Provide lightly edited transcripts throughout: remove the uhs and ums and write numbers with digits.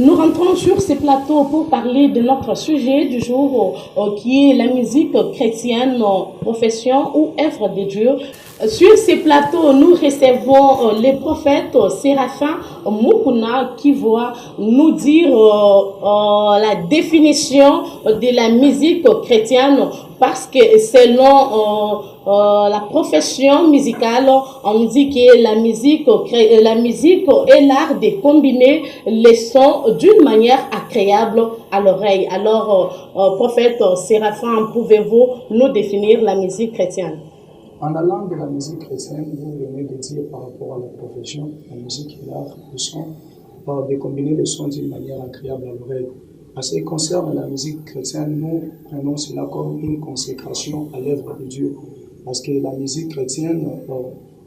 nous rentrons sur ce plateau pour parler de notre sujet du jour qui est la musique chrétienne, profession ou œuvre de Dieu. Sur ces plateaux, nous recevons les prophètes Séraphin Mukuna qui va nous dire la définition de la musique chrétienne parce que selon la profession musicale, on dit que la musique est l'art de combiner les sons d'une manière agréable à l'oreille. Alors, prophète Séraphin, pouvez-vous nous définir la musique chrétienne? En allant de la musique chrétienne, vous venez de dire par rapport à la profession, la musique est l'art, le son, de combiner les sons d'une manière agréable à l'oreille. En ce qui concerne la musique chrétienne, nous prenons cela comme une consécration à l'œuvre de Dieu. Parce que la musique chrétienne,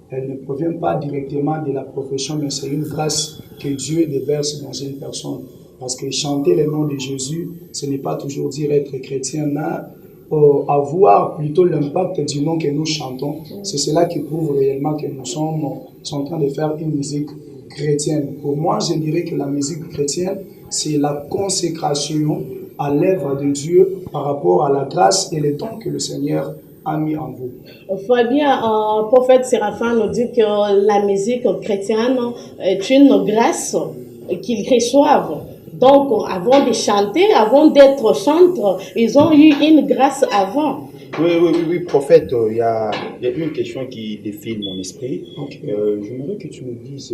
elle ne provient pas directement de la profession, mais c'est une grâce que Dieu déverse dans une personne. Parce que chanter le nom de Jésus, ce n'est pas toujours dire être chrétien, mais avoir plutôt l'impact du nom que nous chantons. C'est cela qui prouve réellement que nous sommes en train de faire une musique chrétienne. Pour moi, je dirais que la musique chrétienne, c'est la consécration à l'œuvre de Dieu par rapport à la grâce et les dons que le Seigneur a mis en vous. Fabien, prophète Séraphin nous dit que la musique chrétienne est une grâce qu'ils reçoivent. Donc, avant de chanter, avant d'être chanteur, ils ont eu une grâce avant. Oui, prophète, il y a une question qui défile mon esprit. Okay. J'aimerais que tu nous dises,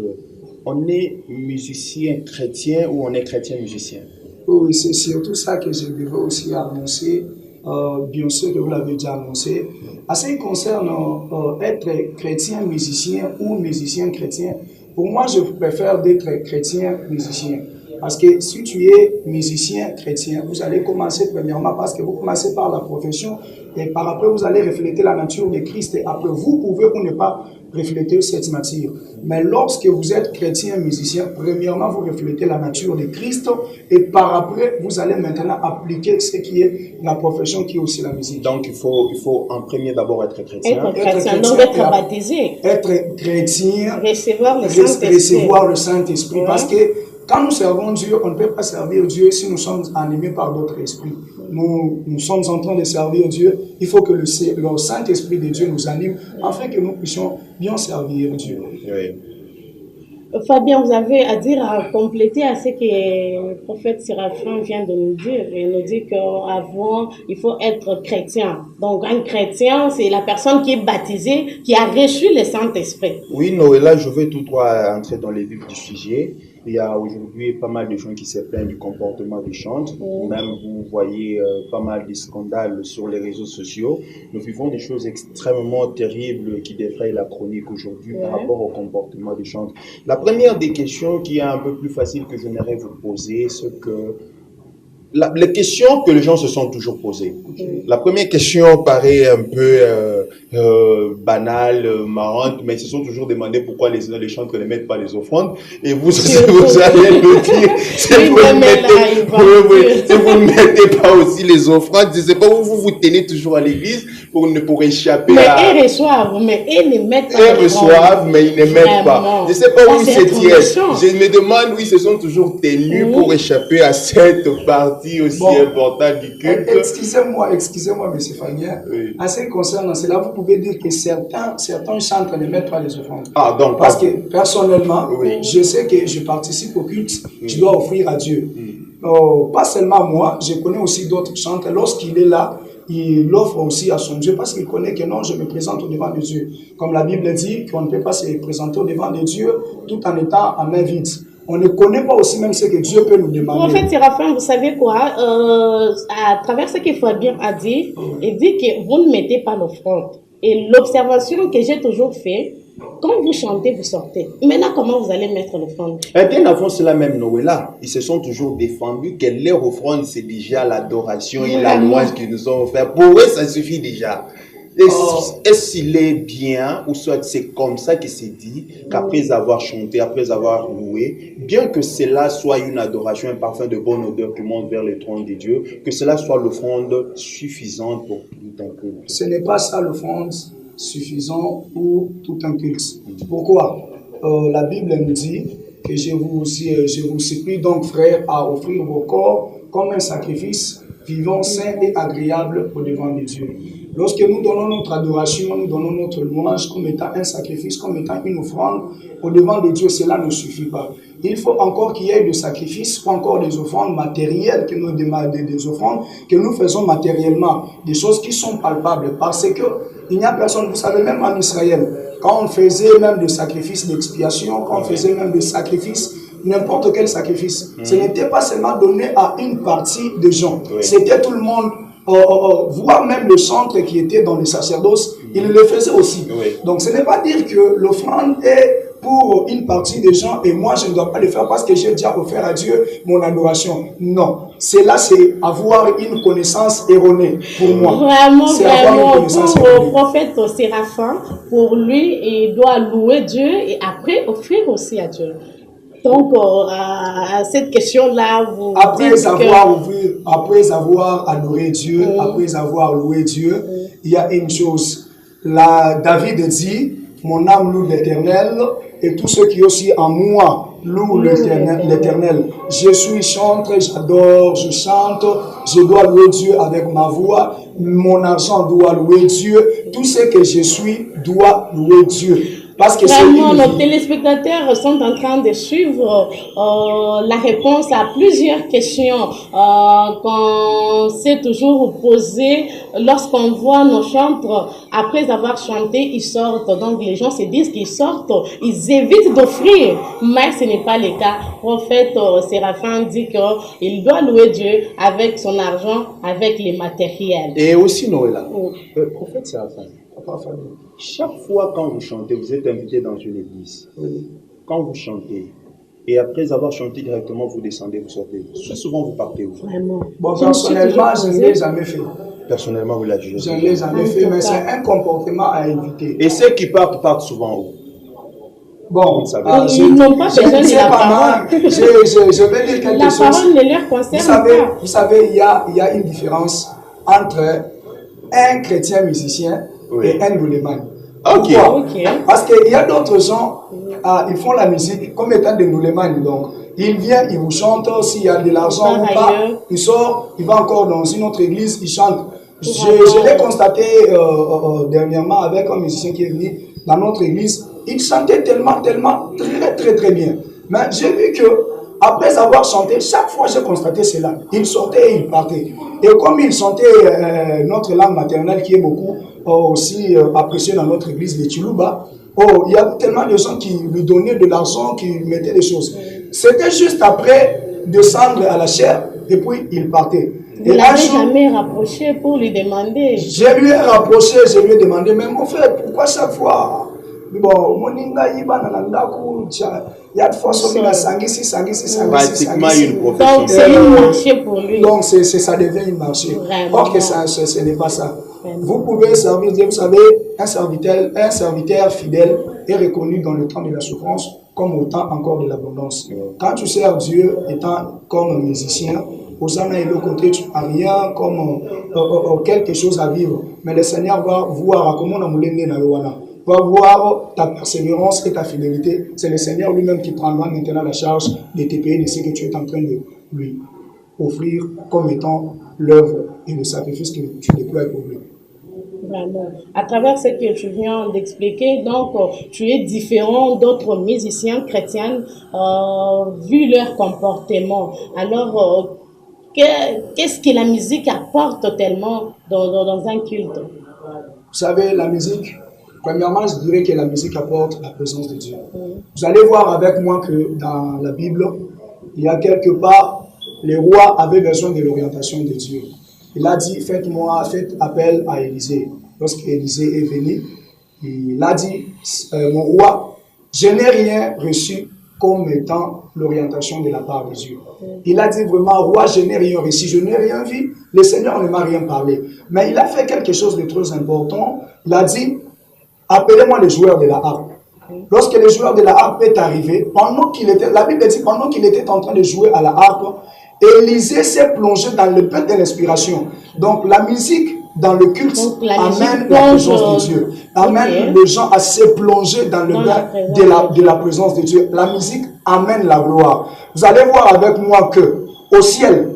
on est musicien chrétien ou on est chrétien musicien? Oui, c'est surtout ça que je devais aussi annoncer. Bien sûr que vous l'avez déjà annoncé. En ce qui concerne être chrétien musicien ou musicien chrétien, pour moi, je préfère d'être chrétien musicien. Parce que si tu es musicien chrétien, vous allez commencer premièrement parce que vous commencez par la profession et par après vous allez refléter la nature de Christ et après vous pouvez ou ne pas refléter cette nature. Mais lorsque vous êtes chrétien musicien, premièrement vous reflétez la nature de Christ et par après vous allez maintenant appliquer ce qui est la profession qui est aussi la musique. Donc il faut en premier d'abord être chrétien. Être chrétien, donc être baptisé. Être chrétien, recevoir le Saint-Esprit. Ouais. Parce que quand nous servons Dieu, on ne peut pas servir Dieu si nous sommes animés par d'autres esprits. Nous sommes en train de servir Dieu. Il faut que le Saint-Esprit de Dieu nous anime afin que nous puissions bien servir Dieu. Oui. Fabien, vous avez à dire, à compléter à ce que le prophète Séraphin vient de nous dire. Il nous dit qu'avant, il faut être chrétien. Donc, un chrétien, c'est la personne qui est baptisée, qui a reçu le Saint-Esprit. Oui, Noëlla, je vais tout droit entrer dans les vifs du sujet. Il y a aujourd'hui pas mal de gens qui se plaignent du comportement des chantres. Même vous voyez pas mal de scandales sur les réseaux sociaux. Nous vivons des choses extrêmement terribles qui défrayent la chronique aujourd'hui par rapport au comportement des chantres. La première des questions qui est un peu plus facile que j'aimerais vous poser, c'est que les questions que les gens se sont toujours posées. La première question paraît un peu banale, marrante, mais ils se sont toujours demandé pourquoi les chantres ne mettent pas les offrandes. Et vous allez me dire, si vous ne mettez pas aussi les offrandes, je ne sais pas où vous tenez toujours à l'église pour échapper à... Ils reçoivent, mais ils ne mettent pas. Ils reçoivent, mais ils ne mettent pas. Je ne sais pas où c'est tiède. Je me demande où ils se sont toujours tenus pour échapper à cette partie aussi important du culte. Excusez-moi, M. Fabien. Oui. En ce qui concerne cela, vous pouvez dire que certains chantres ne mettent pas les offrandes. Ah, donc, parce que personnellement, je sais que je participe au culte, je dois offrir à Dieu. Pas seulement moi, je connais aussi d'autres chantres. Lorsqu'il est là, il l'offre aussi à son Dieu parce qu'il connaît que non, je me présente au devant de Dieu. Comme la Bible dit qu'on ne peut pas se présenter au devant de Dieu tout en étant à main vide. On ne connaît pas aussi même ce que Dieu peut nous demander. En fait, Séraphin, vous savez quoi? À travers ce que Fabien a dit, il dit que vous ne mettez pas l'offrande. Et l'observation que j'ai toujours fait, quand vous chantez, vous sortez. Maintenant, comment vous allez mettre l'offrande? Et bien avant cela même, Noëlla, ils se sont toujours défendus que leur offrande, c'est déjà l'adoration et la louange qu'ils nous ont offert. Pour eux, ça suffit déjà. Est-ce qu'il est bien, ou soit c'est comme ça que c'est dit, qu'après avoir chanté, après avoir loué, bien que cela soit une adoration, un parfum de bonne odeur qui monte vers le trône de Dieu, que cela soit l'offrande suffisante pour tout un culte? Ce n'est pas ça l'offrande suffisante pour tout un culte. Pourquoi? La Bible nous dit que je vous supplie donc, frères, à offrir vos corps comme un sacrifice vivant, saint et agréable au devant de Dieu. Lorsque nous donnons notre adoration, nous donnons notre louange comme étant un sacrifice, comme étant une offrande au devant de Dieu, cela ne suffit pas. Il faut encore qu'il y ait des sacrifices ou encore des offrandes matérielles, des offrandes que nous faisons matériellement, des choses qui sont palpables, parce que il n'y a personne, vous savez, même en Israël, quand on faisait même des sacrifices d'expiation, quand on faisait même des sacrifices, n'importe quel sacrifice, ce n'était pas seulement donné à une partie des gens, c'était tout le monde. Voire même le centre qui était dans le sacerdoce, il le faisait aussi. Donc ce n'est pas dire que l'offrande est pour une partie des gens et moi je ne dois pas le faire parce que j'ai déjà offert à Dieu mon adoration. Non, cela c'est avoir une connaissance erronée pour moi. Vraiment, pour le prophète Séraphin, pour lui, il doit louer Dieu et après offrir aussi à Dieu. Donc, à cette question-là, vous après avoir adoré Dieu, après avoir loué Dieu, il y a une chose. David dit, mon âme loue l'Éternel, et tous ceux qui aussi en moi louent l'Éternel. Je suis chantre, j'adore, je chante, je dois louer Dieu avec ma voix, mon argent doit louer Dieu, tout ce que je suis doit louer Dieu. Parce que vraiment, nos téléspectateurs sont en train de suivre la réponse à plusieurs questions qu'on s'est toujours posées lorsqu'on voit nos chantres, après avoir chanté, ils sortent. Donc les gens se disent qu'ils sortent, ils évitent d'offrir, mais ce n'est pas le cas. Le prophète Séraphin dit qu'il doit louer Dieu avec son argent, avec les matériels. Et aussi Noëlla, le prophète Séraphin, chaque fois quand vous chantez, vous êtes invité dans une église. Quand vous chantez, et après avoir chanté directement, vous descendez, vous sortez. Souvent, vous partez où? Vraiment. Bon, personnellement, je ne l'ai jamais fait. Personnellement, vous l'avez Je ne l'ai jamais fait, mais c'est un comportement à éviter. Et ceux qui partent souvent où? Bon, ils n'ont pas besoin de la parole. Je vais dire quelque chose. La parole ne leur concerne pas. Vous savez, il y a une différence entre un chrétien musicien et un noulémane. Pourquoi? Parce qu'il y a d'autres gens, ils font la musique comme étant des noulémanes. Donc, il vient, il vous chante, s'il y a de l'argent ou pas, il sort, il va encore dans une autre église, il chante. Je l'ai constaté dernièrement avec un musicien qui est venu dans notre église. Il chantait tellement, très bien. Mais j'ai vu que après avoir chanté, chaque fois j'ai constaté cela. Il sortait et il partait. Et comme il chantait notre langue maternelle qui est beaucoup aussi appréciée dans notre église, les Chiluba, il y a tellement de gens qui lui donnaient de l'argent, qui lui mettaient des choses. C'était juste après descendre à la chair et puis il partait. Vous ne l'avez jamais rapproché pour lui demander? Je lui ai rapproché, je lui ai demandé, mais mon frère, pourquoi chaque fois? Bon, moninga yiba na ndaku il y a de fois sangisi. Pratiquement une profession. Donc c'est un marché pour lui. Donc ça devient un marché. Or que ce n'est pas ça. Vous pouvez servir Dieu, vous savez, un serviteur fidèle est reconnu dans le temps de la souffrance comme au temps encore de l'abondance. Quand tu sers Dieu étant comme musicien, Hosanna et le côté, tu n'as rien comme quelque chose à vivre. Mais le Seigneur va voir comment on a moulé na yoana. Va voir ta persévérance et ta fidélité. C'est le Seigneur lui-même qui prendra maintenant la charge de te payer de ce que tu es en train de lui offrir comme étant l'œuvre et le sacrifice que tu déploies pour lui. Vraiment. À travers ce que tu viens d'expliquer, donc tu es différent d'autres musiciens chrétiens vu leur comportement. Alors, qu'est-ce que la musique apporte tellement dans un culte? Vous savez, la musique, premièrement, je dirais que la musique apporte la présence de Dieu. Vous allez voir avec moi que dans la Bible, il y a quelque part, les rois avaient besoin de l'orientation de Dieu. Il a dit, faites appel à Élisée. Lorsqu'Élisée est venu, il a dit, mon roi, je n'ai rien reçu comme étant l'orientation de la part de Dieu. Il a dit vraiment, roi, je n'ai rien reçu, je n'ai rien vu, le Seigneur ne m'a rien parlé. Mais il a fait quelque chose de très important. Il a dit, appelez-moi les joueurs de la harpe. Lorsque le joueur de la harpe est arrivé, la Bible dit, pendant qu'il était en train de jouer à la harpe, Élisée s'est plongé dans le bain de l'inspiration. Donc la musique dans le culte amène la présence de Dieu. Amène les gens à se plonger dans le bain de la présence de Dieu. La musique amène la gloire. Vous allez voir avec moi que au ciel,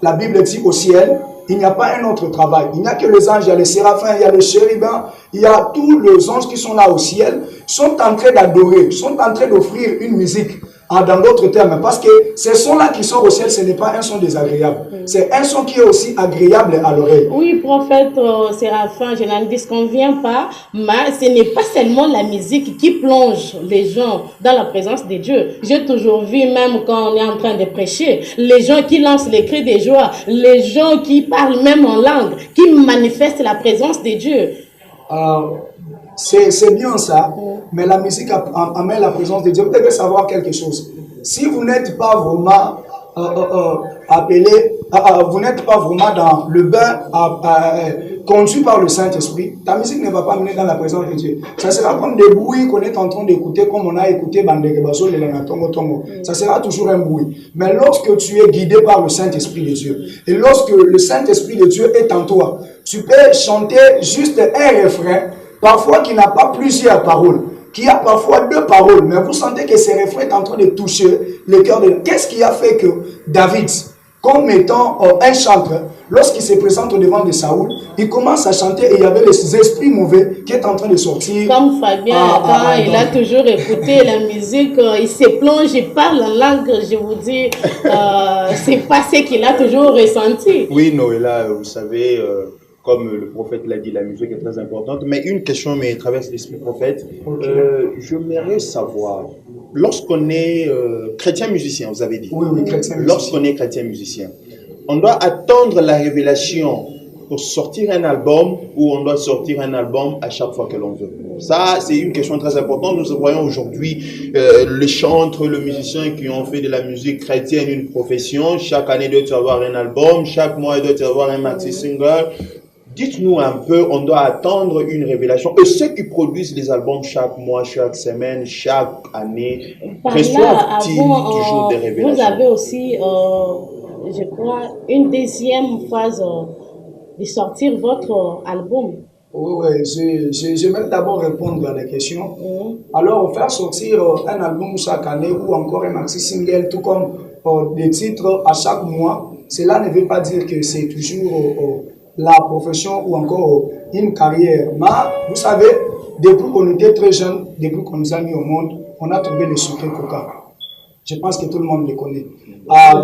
la Bible dit au ciel, il n'y a pas un autre travail. Il n'y a que les anges, il y a les séraphins, il y a les chérubins, il y a tous les anges qui sont là au ciel, sont en train d'adorer, sont en train d'offrir une musique. Dans d'autres termes, parce que ce son-là qui sort au ciel, ce n'est pas un son désagréable. C'est un son qui est aussi agréable à l'oreille. Oui, prophète Séraphin, je n'en disconviens pas, mais ce n'est pas seulement la musique qui plonge les gens dans la présence de Dieu. J'ai toujours vu, même quand on est en train de prêcher, les gens qui lancent les cris de joie, les gens qui parlent même en langue, qui manifestent la présence de Dieu. C'est bien ça, mais la musique amène la présence de Dieu. Vous devez savoir quelque chose. Si vous n'êtes pas vraiment appelé, vous n'êtes pas vraiment dans le bain conduit par le Saint-Esprit, ta musique ne va pas mener dans la présence de Dieu. Ça sera comme des bruits qu'on est en train d'écouter, comme on a écouté Bandege Baso, le Lanatongo Tongo. Ça sera toujours un bruit. Mais lorsque tu es guidé par le Saint-Esprit de Dieu, et lorsque le Saint-Esprit de Dieu est en toi, tu peux chanter juste un refrain, parfois qui n'a pas plusieurs paroles, qui a parfois deux paroles, mais vous sentez que ces refrains sont en train de toucher le cœur de... Qu'est-ce qui a fait que David, comme étant un chanteur, lorsqu'il se présente devant de Saoul, il commence à chanter et il y avait les esprits mauvais qui étaient en train de sortir. Comme Fabien, il a toujours écouté la musique, il se plonge, il parle en langue, je vous dis, c'est pas ce qu'il a toujours ressenti. Oui, Noëlla, vous savez... comme le prophète l'a dit, la musique est très importante. Mais une question me traverse l'esprit, prophète. J'aimerais savoir, lorsqu'on est chrétien musicien, vous avez dit. Oui, chrétien musicien. Lorsqu'on est chrétien musicien, on doit attendre la révélation pour sortir un album ou on doit sortir un album à chaque fois que l'on veut. Ça, c'est une question très importante. Nous voyons aujourd'hui les chantres, les musiciens qui ont fait de la musique chrétienne une profession. Chaque année, il doit y avoir un album. Chaque mois, il doit y avoir un maxi single. Dites-nous un peu, on doit attendre une révélation. Et ceux qui produisent les albums chaque mois, chaque semaine, chaque année, reçoivent-ils toujours des révélations? Vous avez aussi, je crois, une deuxième phase de sortir votre album. Oui, j'aimerais d'abord répondre à la question. Alors, faire sortir un album chaque année ou encore un maxi single, tout comme des titres à chaque mois, cela ne veut pas dire que c'est toujours... la profession ou encore une carrière. Mais vous savez, depuis qu'on était très jeune, depuis qu'on nous a mis au monde, on a trouvé le sucre coca. Je pense que tout le monde le connaît.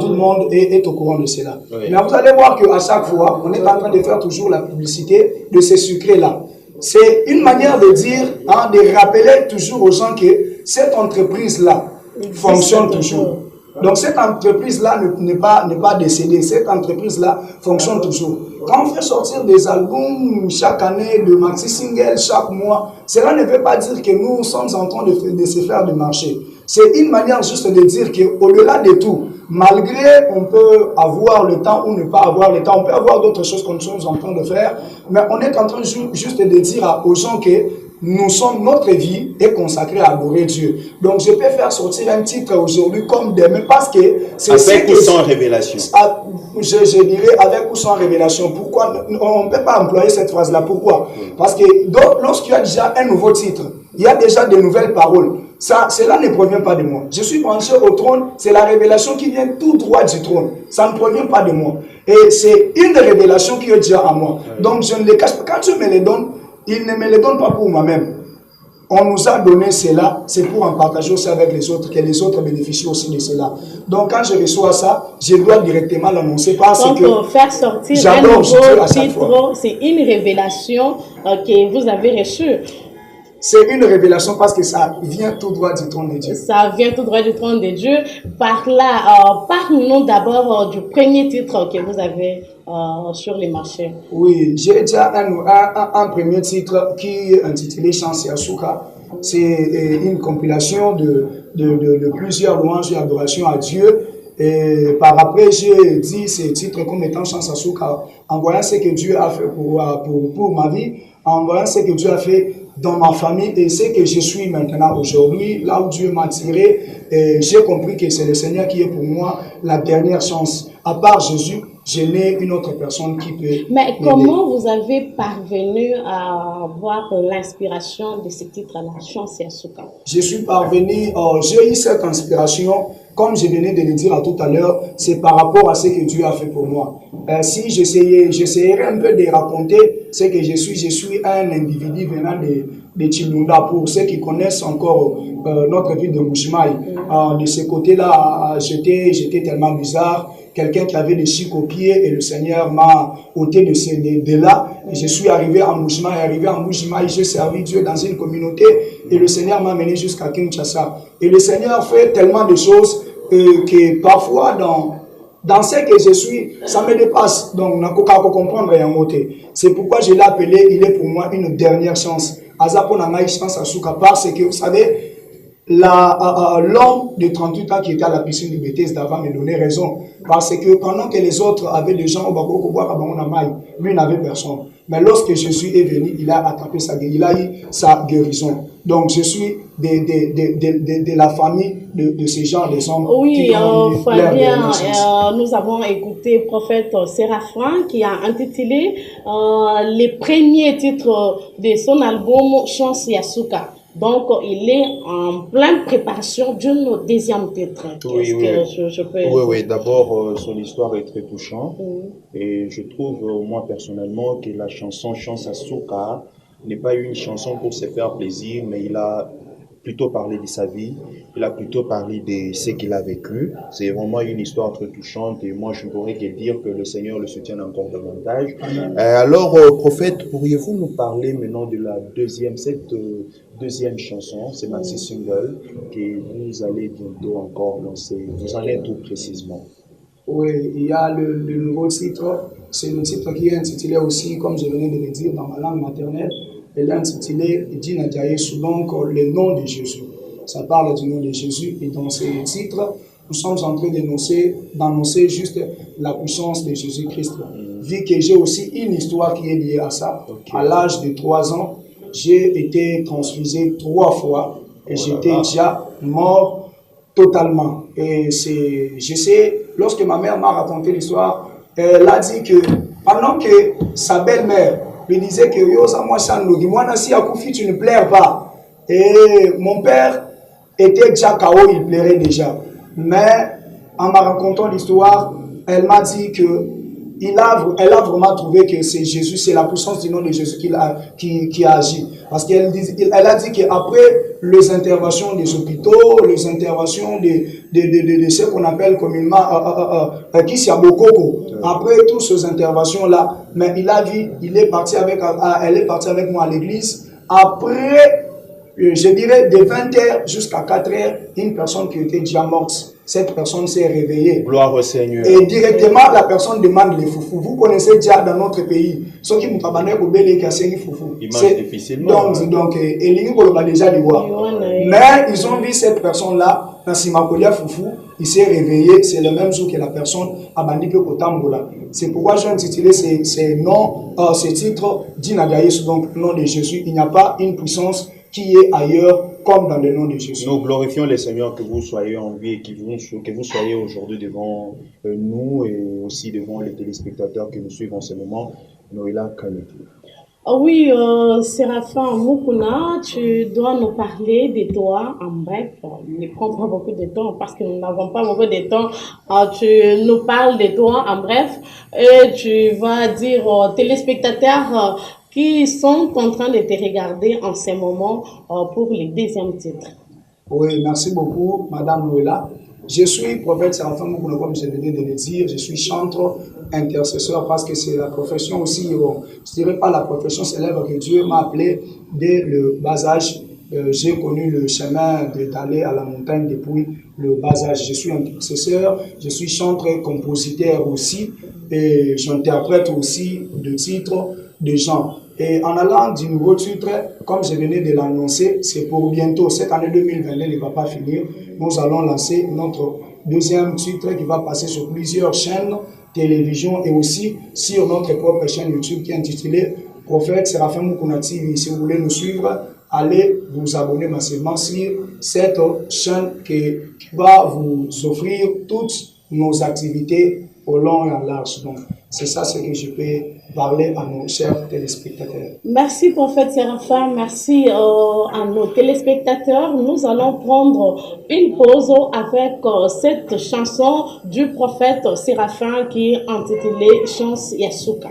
Tout le monde est au courant de cela. Oui. Mais vous allez voir qu'à chaque fois, on est en train de faire toujours la publicité de ces sucres-là. C'est une manière de dire, de rappeler toujours aux gens que cette entreprise-là fonctionne toujours. Donc cette entreprise-là n'est pas décédée, cette entreprise-là fonctionne toujours. Quand on fait sortir des albums chaque année, de maxi single chaque mois, cela ne veut pas dire que nous sommes en train de se faire de marché. C'est une manière juste de dire qu'au-delà de tout, malgré on peut avoir le temps ou ne pas avoir le temps, on peut avoir d'autres choses que nous sommes en train de faire, mais on est en train juste de dire aux gens que notre vie est consacrée à adorer Dieu. Donc je peux faire sortir un titre aujourd'hui comme demain parce que c'est avec ou sans révélation. Je dirais avec ou sans révélation. Pourquoi on ne peut pas employer cette phrase-là? Pourquoi? Parce que lorsqu'il y a déjà un nouveau titre, il y a déjà de nouvelles paroles. Cela ne provient pas de moi. Je suis branché au trône, c'est la révélation qui vient tout droit du trône. Ça ne provient pas de moi. Et c'est une révélation qui est déjà à moi. Donc je ne les cache pas. Quand Dieu me les donne, il ne me les donne pas pour moi-même. On nous a donné cela, c'est pour en partager aussi avec les autres, que les autres bénéficient aussi de cela. Donc quand je reçois ça, je dois directement l'annoncer parce que faire sortir un nouveau titre, c'est une révélation que vous avez reçue. C'est une révélation parce que ça vient tout droit du trône de Dieu. Ça vient tout droit du trône de Dieu. Par là, parle-nous d'abord du premier titre que vous avez sur les marchés. Oui, j'ai déjà un premier titre qui est intitulé Chance et Asuka. C'est une compilation de plusieurs louanges et adorations à Dieu. Et par après, j'ai dit ces titres comme étant Chance et Asuka, en voyant ce que Dieu a fait pour ma vie, en voyant ce que Dieu a fait dans ma famille et ce que je suis maintenant aujourd'hui, là où Dieu m'a tiré, j'ai compris que c'est le Seigneur qui est pour moi la dernière chance. À part Jésus, je n'ai une autre personne qui peut Mais m'aider. comment vous avez parvenu à avoir l'inspiration de ce titre-là, Chance Yasuka? Je suis parvenu, j'ai eu cette inspiration, comme je venais de le dire à tout à l'heure, c'est par rapport à ce que Dieu a fait pour moi. Si j'essayerais un peu de raconter ce que je suis un individu venant de Chilunda. Pour ceux qui connaissent encore notre ville de Mbuji-Mayi, de ce côté-là, j'étais tellement bizarre. Quelqu'un qui avait des chics aux pieds et le Seigneur m'a ôté de là. Et je suis arrivé à Mbuji-Mayi, j'ai servi Dieu dans une communauté et le Seigneur m'a mené jusqu'à Kinshasa. Et le Seigneur fait tellement de choses que parfois dans ce que je suis, ça me dépasse. Donc, je ne peux pas comprendre rien. C'est pourquoi je l'ai appelé, il est pour moi une dernière chance. Azapo n'a pas chance à Souka parce que vous savez, l'homme de 38 ans qui était à la piscine de Bethesda va me donner raison. Parce que pendant que les autres avaient des gens au Bako, lui n'avait personne. Mais lorsque Jésus est venu, il a attrapé il a eu sa guérison. Donc je suis de la famille de ces gens, des hommes. Oui, Fabien, nous avons écouté prophète Séraphin qui a intitulé les premiers titres de son album Chance Yasuka. Donc, il est en pleine préparation d'une deuxième titre. Oui, je peux... Oui, d'abord, son histoire est très touchante. Et je trouve, moi, personnellement, que la chanson Chance Yasuka n'est pas une chanson pour se faire plaisir, mais il a plutôt parlé de sa vie, il a plutôt parlé de ce qu'il a vécu. C'est vraiment une histoire très touchante et moi je ne pourrais que dire que le Seigneur le soutienne encore davantage. Alors, prophète, pourriez-vous nous parler maintenant de la deuxième chanson, c'est maxi single, que vous allez bientôt encore lancer. Vous en êtes où précisément? Oui, il y a le nouveau titre, c'est le titre qui est intitulé aussi, comme je venais de le dire, dans ma langue maternelle. Elle est intitulée Dina Diayesu, donc le nom de Jésus. Ça parle du nom de Jésus et dans ce titre, nous sommes en train d'annoncer juste la puissance de Jésus-Christ. Vu que j'ai aussi une histoire qui est liée à ça, à l'âge de 3 ans, j'ai été transfusé 3 fois et j'étais déjà mort totalement. Et je sais, lorsque ma mère m'a raconté l'histoire, elle a dit que pendant que sa belle-mère lui disait que moi tu ne pleures pas. Et mon père était déjà KO, il pleurait déjà. Mais en m'a racontant l'histoire, elle m'a dit que elle a vraiment trouvé que c'est Jésus, c'est la puissance du nom de Jésus qui a agi. Parce qu'elle a dit qu'après les interventions des hôpitaux, les interventions de ce qu'on appelle communément Kisiabokoko, après toutes ces interventions-là, mais elle est partie avec moi à l'église. Après, je dirais de 20h jusqu'à 4h, une personne qui était déjà morte, cette personne s'est réveillée. Gloire au Seigneur. Et directement, la personne demande les foufous. Vous connaissez déjà dans notre pays, ceux qui m'ont abandonné au Bélé qui a séri foufou. C'est difficilement. Donc, et déjà du roi. Mais ils ont vu cette personne-là, dans Simakolia foufou, il s'est réveillé, c'est le même jour que la personne a banni que Kotambola. C'est pourquoi j'ai intitulé ce titre Dina Diayesu, donc nom de Jésus. Il n'y a pas une puissance qui est ailleurs comme dans le nom de Jésus. Nous glorifions le Seigneur, que vous soyez en vie et que vous soyez aujourd'hui devant nous et aussi devant les téléspectateurs qui nous suivent en ce moment. Noéla Kanetou. Oui, Séraphin Mukuna, tu dois nous parler de toi en bref. Ne prends pas beaucoup de temps parce que nous n'avons pas beaucoup de temps. Tu nous parles de toi en bref et tu vas dire aux téléspectateurs qui sont en train de te regarder en ce moment pour le deuxième titre. Oui, merci beaucoup, Madame Noéla. Je suis prophète Séraphin Mukuna, comme je venais de le dire. Je suis chanteur, intercesseur, parce que c'est la profession aussi. Je dirais pas la profession célèbre que Dieu m'a appelé dès le bas âge. J'ai connu le chemin d'aller à la montagne depuis le bas âge. Je suis intercesseur, je suis chanteur, compositeur aussi, et j'interprète aussi des titres de gens. Et en allant du nouveau titre, comme je venais de l'annoncer, c'est pour bientôt, cette année 2022 ne va pas finir. Nous allons lancer notre deuxième titre qui va passer sur plusieurs chaînes, télévision et aussi sur notre propre chaîne YouTube qui est intitulée Prophète Séraphin Mukuna TV. Si vous voulez nous suivre, allez vous abonner massivement sur cette chaîne qui va vous offrir toutes nos activités au long et en large. Donc, c'est ça ce que je peux parler à nos chers téléspectateurs. Merci, prophète Séraphin. Merci à nos téléspectateurs. Nous allons prendre une pause avec cette chanson du prophète Séraphin qui est intitulée Chance Yasuka.